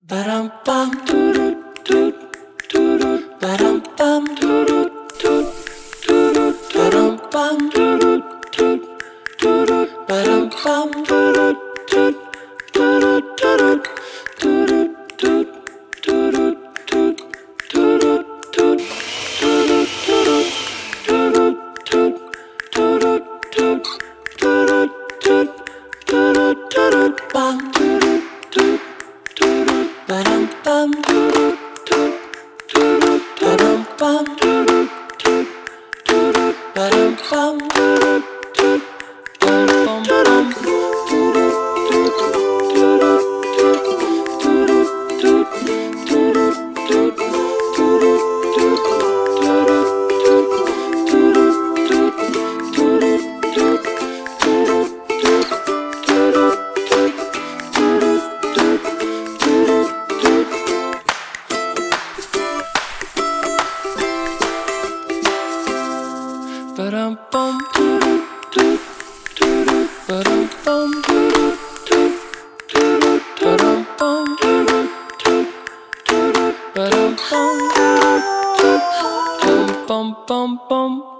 Ba-dum bum doo doo doo ba-dum bum doo doo doo ba-dum bum doo doo doo ba-dum bum doo doo ba-dum bum ba-dum bum ba-dum bum ba-dum bum bum bum bum